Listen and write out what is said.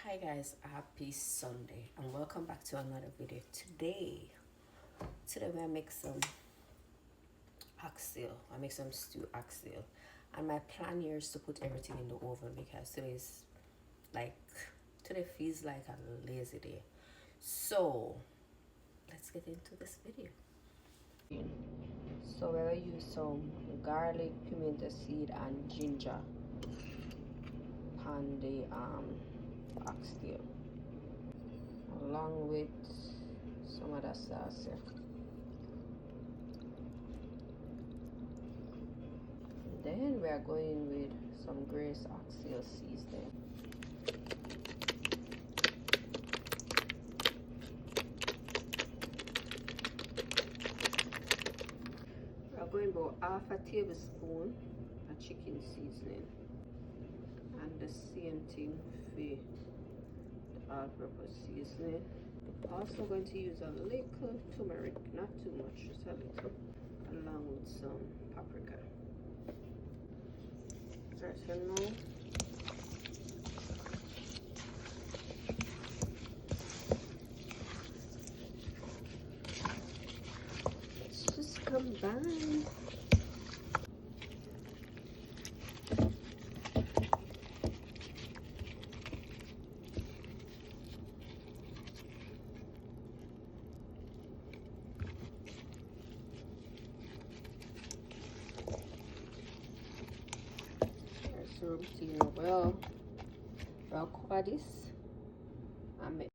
Hi guys, happy Sunday and welcome back to another video. Today we make some oxtail. I make some stew oxtail, and my plan here is to put everything in the oven because today feels like a lazy day. So let's get into this video. So we're gonna use some garlic, pimento seed and ginger on the oxtail, along with some other sauce here. Then we are going with some Grace oxtail seasoning. We are going about half a tablespoon of chicken seasoning, and the same thing for the all-purpose seasoning. Also going to use a little turmeric, not too much, just a little, along with some paprika. Alright, so now let's just combine. So well, we'll cover this